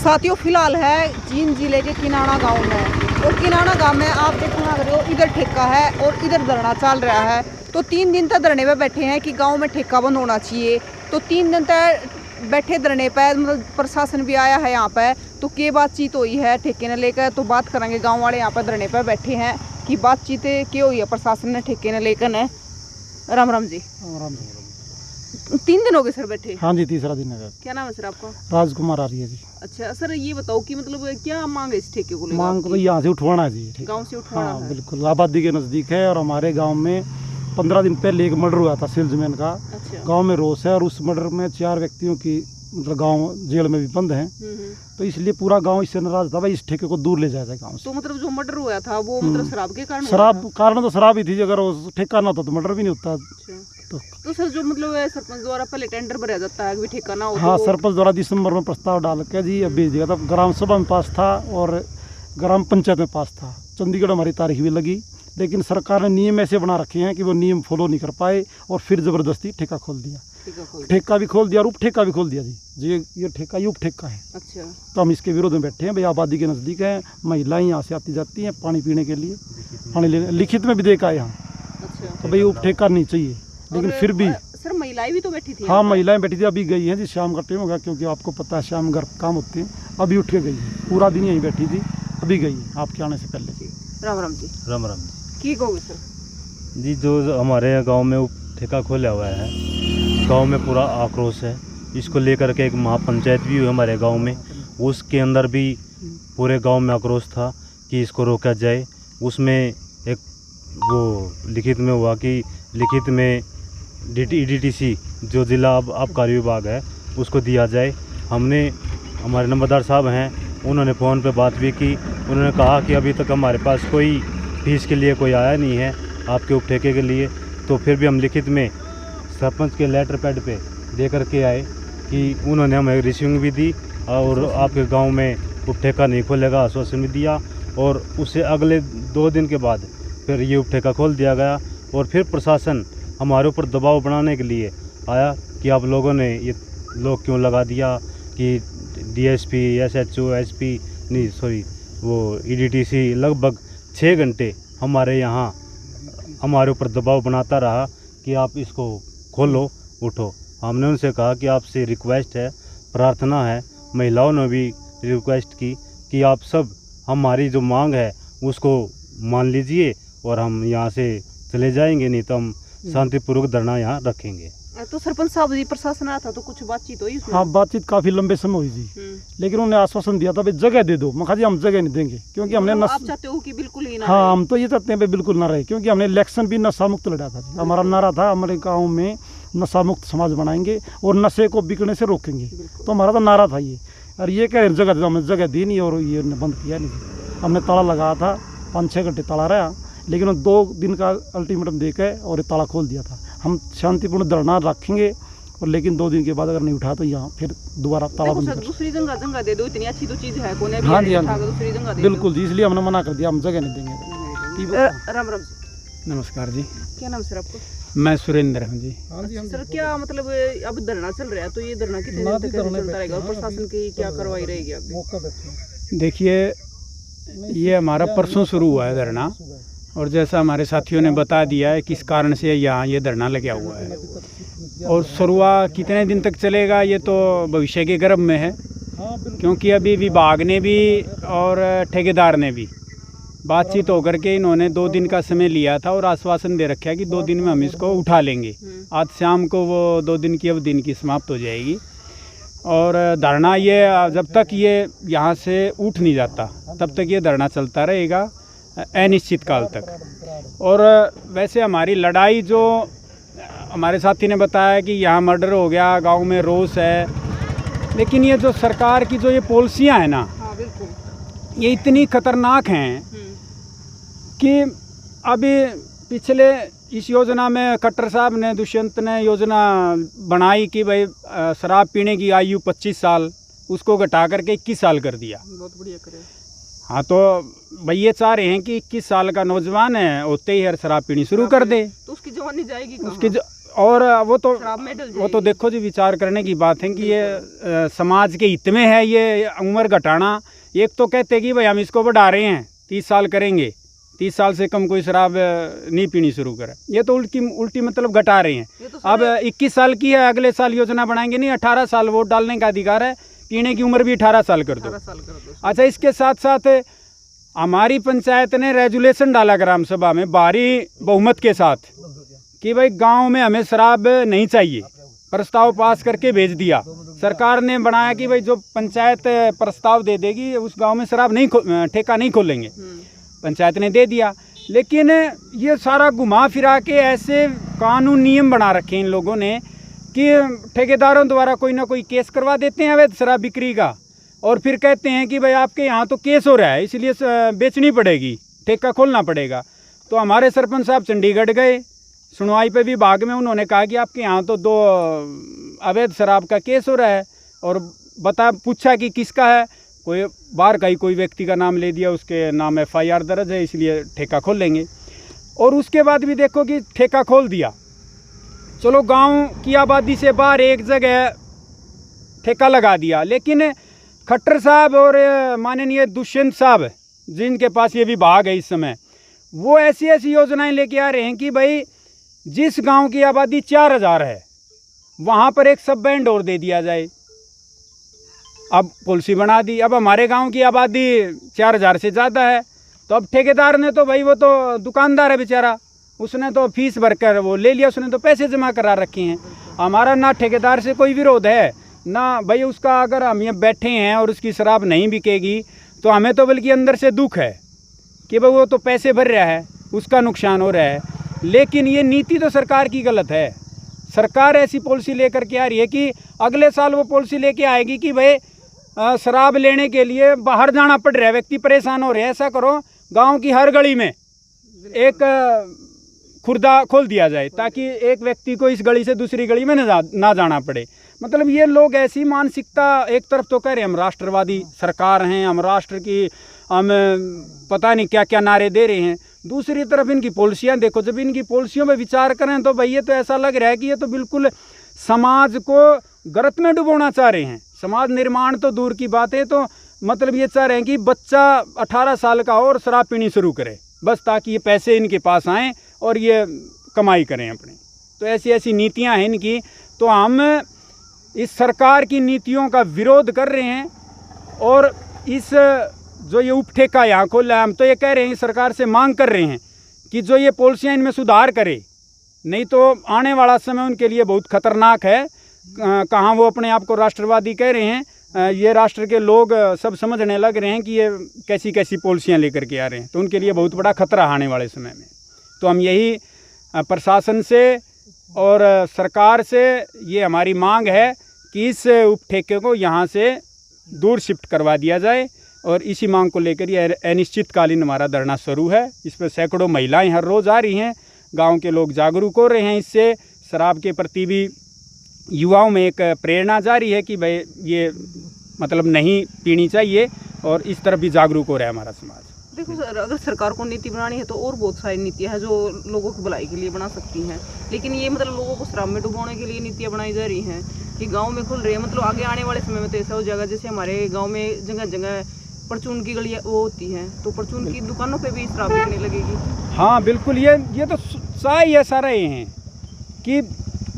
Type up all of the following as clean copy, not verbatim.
साथियों फिलहाल है जींद जिले के किनाना गांव में, और किनाना गांव में आप देखना रहे हो इधर ठेका है और इधर धरना चल रहा है। तो 3 दिन तक धरने पे बैठे हैं कि गांव में ठेका बंद होना चाहिए। तो 3 दिन तक बैठे धरने पर, मतलब प्रशासन भी आया है यहाँ पर। तो क्या बातचीत हुई है ठेके ने लेकर, तो बात करेंगे। गाँव वाले यहाँ पर धरने पर बैठे हैं कि बातचीत क्या हुई है प्रशासन ने ठेके ने लेकर है। राम राम जी। राम 3 दिन हो गए सर बैठे? हाँ जी, तीसरा दिन है। क्या नाम है सर आपका? राजकुमार आ रही है जी। अच्छा सर, ये बताओ कि मतलब क्या मांग है इस ठेके को लेकर? मांग तो यहाँ से उठवाना है जी। गांव से उठवाना हाँ है। बिल्कुल, आबादी के नज़दीक है। और हमारे गांव में 15 दिन पहले एक मर्डर हुआ था सेल्समैन का। अच्छा। गांव में रोष है और उस मर्डर में 4 व्यक्तियों की मतलब गांव जेल में भी बंद हैं। तो इसलिए पूरा गांव इससे नाराज था, भाई इस ठेके को दूर ले जाया जाए गाँव से। तो मतलब जो मर्डर हुआ था वो मतलब शराब के कारण? शराब कारण तो शराब ही थी, अगर वो ठेका ना होता तो मर्डर भी नहीं होता। तो सर जो मतलब सरपंच द्वारा पहले टेंडर भरा जाता है कि ठेका ना हो? हाँ, सरपंच द्वारा दिसंबर में प्रस्ताव डाल के जी अब भेज दिया था। ग्राम सभा में पास था और ग्राम पंचायत में पास था। चंडीगढ़ हमारी तारीख भी लगी, लेकिन सरकार ने नियम ऐसे बना रखे हैं कि वो नियम फॉलो नहीं कर पाए और फिर ज़बरदस्ती ठेका खोल दिया। ठेका भी खोल दिया और उप ठेका भी खोल दिया जी। ये ठेका ये उप ठेका है। अच्छा। तो हम इसके विरोध में बैठे हैं। भाई आबादी के नज़दीक है, महिलाएं यहाँ से आती जाती हैं पानी पीने के लिए, पानी लेने लिखित में भी देखा है यहाँ। अच्छा। तो भाई उप ठेका नहीं चाहिए, लेकिन फिर भी सर महिलाएं भी तो बैठी थी? हाँ, महिलाएं बैठी थी। अभी गई हैं जी, शाम का टाइम हो गया, क्योंकि आपको पता है शाम घर काम होते हैं। अभी उठ के गई है, पूरा दिन यहीं बैठी थी, अभी गई है आपके आने से पहले। राम राम जी। राम राम जी। की कहोगे सर? जी, जो हमारे गांव में ठेका खोला हुआ है, गांव में पूरा आक्रोश है। इसको लेकर के एक महापंचायत भी हुई हमारे गांव में, उसके अंदर भी पूरे गांव में आक्रोश था कि इसको रोका जाए। उसमें एक वो लिखित में हुआ कि लिखित में EDTC जो जिला आबकारी विभाग है उसको दिया जाए। हमने, हमारे नंबरदार साहब हैं, उन्होंने फ़ोन पे बात भी की। उन्होंने कहा कि अभी तक हमारे पास कोई फीस के लिए कोई आया नहीं है आपके उप ठेके के लिए। तो फिर भी हम लिखित में सरपंच के लेटर पैड पे दे कर के आए कि उन्होंने हमें रिसीविंग भी दी और आपके गांव में उप ठेका नहीं खोलेगा आश्वासन भी दिया। और उससे अगले 2 दिन के बाद फिर ये उप ठेका खोल दिया गया। और फिर प्रशासन हमारे ऊपर दबाव बनाने के लिए आया कि आप लोगों ने ये लोग क्यों लगा दिया, कि DSP SHO SP नहीं सॉरी वो EDTC लगभग 6 घंटे हमारे यहाँ हमारे ऊपर दबाव बनाता रहा कि आप इसको खोलो, उठो। हमने उनसे कहा कि आपसे रिक्वेस्ट है, प्रार्थना है। महिलाओं ने भी रिक्वेस्ट की कि आप सब हमारी जो मांग है उसको मान लीजिए और हम यहाँ से चले जाएंगे, नहीं तो हम शांतिपूर्वक धरना यहाँ रखेंगे। तो सरपंच साहब जी, प्रशासन आया था तो कुछ बातचीत हुई उसमें? हाँ, बातचीत काफ़ी लंबे समय हुई जी, लेकिन उन्होंने आश्वासन दिया था भाई जगह दे दो। मैं कहा जी हम जगह नहीं देंगे, क्योंकि हमने आप चाहते हो कि बिल्कुल ही ना? हाँ, हम तो ये चाहते हैं भाई बिल्कुल ना रहे, क्योंकि हमने इलेक्शन भी नशा मुक्त लड़ा था जी। हमारा नारा था हमारे गाँव में नशा मुक्त समाज बनाएंगे और नशे को बिकने से रोकेंगे। तो हमारा तो नारा था ये। और ये कह रहे जगह दे, हमने जगह दी नहीं और ये बंद किया नहीं। हमने ताला लगाया था, 5-6 घंटे ताला रहा, लेकिन 2 दिन का अल्टीमेटम दे के और ये ताला खोल दिया था। हम शांतिपूर्ण धरना रखेंगे, और लेकिन 2 दिन के बाद अगर नहीं उठा तो यहाँ फिर दोबारा ताला बंद कर। दूसरी जगह दे दो, इतनी अच्छी तो चीज़ है कोने। हाँ जी, हाँ दूसरी जगह बिल्कुल जी, इसलिए हमने मना कर दिया, हम जगह नहीं देंगे। राम राम जी। नमस्कार जी। क्या नाम सर आपको? मैं सुरेंद्र हूँ जी। सर क्या मतलब अब धरना चल रहा है, तो ये धरना कितने दिन तक चलता रहेगा और प्रशासन की क्या कार्रवाई रहेगी अभी? देखिए, ये हमारा परसों शुरू हुआ है धरना, और जैसा हमारे साथियों ने बता दिया है किस कारण से यहाँ ये धरना लगा हुआ है। और शुरुआत कितने दिन तक चलेगा ये तो भविष्य के गर्भ में है, क्योंकि अभी विभाग ने भी और ठेकेदार ने भी बातचीत होकर के इन्होंने 2 दिन का समय लिया था और आश्वासन दे रखा है कि 2 दिन में हम इसको उठा लेंगे। आज शाम को वो 2 दिन की अवधि इनकी समाप्त हो जाएगी। और धरना ये जब तक ये यहाँ से उठ नहीं जाता तब तक ये धरना चलता रहेगा अनिश्चित काल तक। और वैसे हमारी लड़ाई, जो हमारे साथी ने बताया कि यहाँ मर्डर हो गया, गांव में रोष है, लेकिन ये जो सरकार की जो ये पॉलिसियाँ हैं ना, ये इतनी खतरनाक हैं कि अभी पिछले इस योजना में खट्टर साहब ने, दुष्यंत ने योजना बनाई कि भाई शराब पीने की आयु 25 साल, उसको घटा करके 21 साल कर दिया। बहुत बढ़िया करे। हाँ, तो भाई ये चाह रहे हैं कि 21 साल का नौजवान है होते ही हर शराब पीनी शुरू कर दे। तो उसकी जवानी जाएगी कहाँ? उसकी और वो शराब में डल तो देखो जी, विचार करने की बात है कि ये समाज के हित में है ये उम्र घटाना। एक तो कहते हैं कि भाई हम इसको बढ़ा रहे हैं, 30 साल करेंगे, 30 साल से कम कोई शराब नहीं पीनी शुरू करे। ये तो उल्टी मतलब घटा रहे हैं। तो अब 21 साल की है, अगले साल योजना बनाएंगे, नहीं 18 साल वोट डालने का अधिकार है, पीने की उम्र भी 18 साल कर दो। अच्छा, इसके साथ साथ हमारी पंचायत ने रेजुलेशन डाला ग्राम सभा में भारी बहुमत के साथ कि भाई गांव में हमें शराब नहीं चाहिए, प्रस्ताव पास करके भेज दिया। सरकार ने बनाया कि भाई जो पंचायत प्रस्ताव दे देगी उस गांव में शराब नहीं ठेका नहीं खोलेंगे, पंचायत ने दे दिया। लेकिन ये सारा घुमा फिरा के ऐसे कानून नियम बना रखे इन लोगों ने कि ठेकेदारों द्वारा कोई ना कोई केस करवा देते हैं अवैध शराब बिक्री का, और फिर कहते हैं कि भाई आपके यहाँ तो केस हो रहा है इसलिए बेचनी पड़ेगी, ठेका खोलना पड़ेगा। तो हमारे सरपंच साहब चंडीगढ़ गए, सुनवाई पे भी भाग में उन्होंने कहा कि आपके यहाँ तो 2 अवैध शराब का केस हो रहा है, और पूछा कि किसका है, कोई बाहर का ही कोई व्यक्ति का नाम ले दिया, उसके नाम FIR दर्ज है इसलिए ठेका खोल लेंगे। और उसके बाद भी देखो कि ठेका खोल दिया, चलो गांव की आबादी से बाहर एक जगह ठेका लगा दिया। लेकिन खट्टर साहब और माननीय दुष्यंत साहब जिनके पास ये विभाग है इस समय, वो ऐसी ऐसी योजनाएं लेके आ रहे हैं कि भाई जिस गांव की आबादी 4000 है वहाँ पर एक सब बैंड और दे दिया जाए। अब पॉलिसी बना दी, अब हमारे गांव की आबादी 4000 से ज़्यादा है, तो अब ठेकेदार ने तो भाई, वो तो दुकानदार है बेचारा, उसने तो फीस भरकर वो ले लिया, उसने तो पैसे जमा करा रखे हैं। हमारा ना ठेकेदार से कोई विरोध है ना भाई उसका, अगर हम ये बैठे हैं और उसकी शराब नहीं बिकेगी तो हमें तो बल्कि अंदर से दुख है कि भाई वो तो पैसे भर रहा है, उसका नुकसान हो रहा है। लेकिन ये नीति तो सरकार की गलत है। सरकार ऐसी पॉलिसी लेकर के आ रही है कि अगले साल वो पॉलिसी लेके आएगी कि भाई शराब लेने के लिए बाहर जाना पड़ रहा है, व्यक्ति परेशान हो रहे हैं। ऐसा करो, गांव की हर गली में एक खुर्दा खोल दिया जाए ताकि एक व्यक्ति को इस गली से दूसरी गली में ना जाना पड़े। मतलब ये लोग ऐसी मानसिकता, एक तरफ तो कह रहे हैं हम राष्ट्रवादी सरकार हैं, हम राष्ट्र की, हम पता नहीं क्या क्या नारे दे रहे हैं, दूसरी तरफ इनकी पॉलिसियां देखो। जब इनकी पॉलिसियों पर विचार करें तो भाई ये तो ऐसा लग रहा है कि ये तो बिल्कुल समाज को गर्त में डुबोना चाह रहे हैं। समाज निर्माण तो दूर की बात है, तो मतलब ये चाह रहे हैं कि बच्चा 18 साल का और शराब पीनी शुरू करे, बस ताकि ये पैसे इनके पास आएँ और ये कमाई करें अपनी। तो ऐसी ऐसी नीतियां हैं इनकी। तो हम इस सरकार की नीतियों का विरोध कर रहे हैं, और इस जो ये उपठेका यहाँ खोला है, हम तो ये कह रहे हैं, सरकार से मांग कर रहे हैं कि जो ये पॉलिसियाँ इनमें सुधार करे, नहीं तो आने वाला समय उनके लिए बहुत खतरनाक है। कहाँ वो अपने आप को राष्ट्रवादी कह रहे हैं, ये राष्ट्र के लोग सब समझने लग रहे हैं कि ये कैसी कैसी पॉलिसियाँ लेकर के आ रहे हैं, तो उनके लिए बहुत बड़ा खतरा आने वाले समय में। तो हम यही प्रशासन से और सरकार से ये हमारी मांग है कि इस उपठेके को यहाँ से दूर शिफ्ट करवा दिया जाए, और इसी मांग को लेकर ये अनिश्चितकालीन हमारा धरना शुरू है। इस पर सैकड़ों महिलाएं हर रोज़ आ रही हैं, गांव के लोग जागरूक हो रहे हैं। इससे शराब के प्रति भी युवाओं में एक प्रेरणा जारी है कि भाई ये मतलब नहीं पीनी चाहिए, और इस तरफ भी जागरूक हो रहा है हमारा समाज। देखो सर, अगर सरकार को नीति बनानी है तो और बहुत सारी नीतियां हैं जो लोगों की भलाई के लिए बना सकती हैं, लेकिन ये मतलब लोगों को शराब में डुबोने के लिए नीतियां बनाई जा रही हैं कि गांव में खुल रही है। मतलब आगे आने वाले समय में तो ऐसा हो जाएगा जैसे हमारे गांव में जगह जगह परचून की गलियाँ वो होती हैं, तो परचून की दुकानों पे भी शराब बिकने लगेगी। हाँ बिल्कुल, ये तो सही है सारा ये हैं कि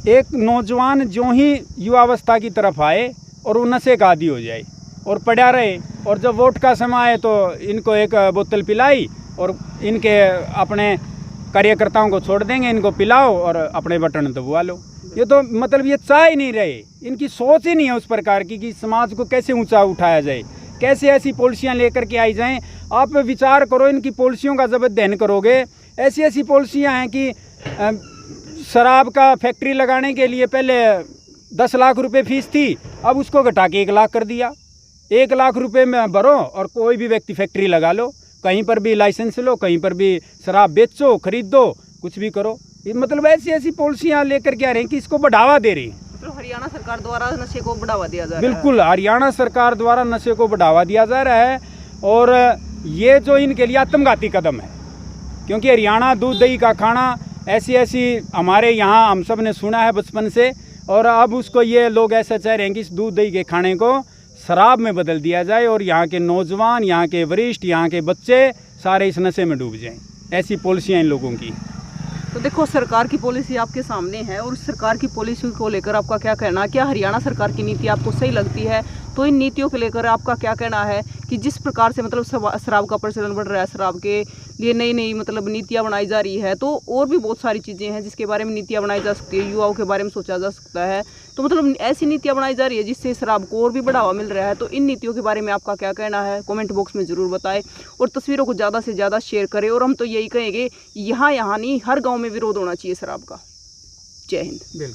एक नौजवान जो ही युवावस्था की तरफ आए और वो नशे का आदी हो जाए और पड़ा रहे, और जब वोट का समय आए तो इनको एक बोतल पिलाई और इनके अपने कार्यकर्ताओं को छोड़ देंगे, इनको पिलाओ और अपने बटन दबवा लो। ये तो मतलब ये चाह ही नहीं रहे, इनकी सोच ही नहीं है उस प्रकार की कि समाज को कैसे ऊंचा उठाया जाए, कैसे ऐसी पॉलिसियां लेकर के आई जाएं। आप विचार करो, इनकी पॉलिसियों का जब अध्ययन करोगे, ऐसी ऐसी पॉलिसियां हैं कि शराब का फैक्ट्री लगाने के लिए पहले 10 लाख रुपए फीस थी, अब उसको घटा के 1 लाख कर दिया। 1 लाख रुपए में भरो और कोई भी व्यक्ति फैक्ट्री लगा लो, कहीं पर भी लाइसेंस लो, कहीं पर भी शराब बेचो, खरीदो, कुछ भी करो। ये मतलब ऐसी ऐसी पॉलिसियां लेकर के आ रहे हैं कि इसको बढ़ावा दे रही हैं। मतलब हरियाणा सरकार द्वारा नशे को बढ़ावा दिया जा रहा है। बिल्कुल, हरियाणा सरकार द्वारा नशे को बढ़ावा दिया जा रहा है, और ये जो इनके लिए आत्मघाती कदम है, क्योंकि हरियाणा दूध दही का खाना ऐसी ऐसी हमारे यहाँ हम सब ने सुना है बचपन से, और अब उसको ये लोग ऐसा चाह रहे हैं कि इस दूध दही के खाने को शराब में बदल दिया जाए और यहाँ के नौजवान, यहाँ के वरिष्ठ, यहाँ के बच्चे सारे इस नशे में डूब जाएं। ऐसी पॉलिसियाँ इन लोगों की। तो देखो, सरकार की पॉलिसी आपके सामने है और सरकार की पॉलिसी को लेकर आपका क्या कहना? क्या हरियाणा सरकार की नीति आपको सही लगती है? तो इन नीतियों को लेकर आपका क्या कहना है कि जिस प्रकार से मतलब शराब का प्रचलन बढ़ रहा है, शराब के लिए नई नई मतलब नीतियाँ बनाई जा रही है, तो और भी बहुत सारी चीज़ें हैं जिसके बारे में नीतियाँ बनाई जा सकती है, युवाओं के बारे में सोचा जा सकता है, तो मतलब ऐसी नीतियाँ बनाई जा रही है जिससे शराब को और भी बढ़ावा मिल रहा है। तो इन नीतियों के बारे में आपका क्या कहना है? कमेंट बॉक्स में ज़रूर बताएं और तस्वीरों को ज़्यादा से ज़्यादा शेयर करें। और हम तो यही कहेंगे, यहाँ नहीं, हर गाँव में विरोध होना चाहिए शराब का। जय हिंद।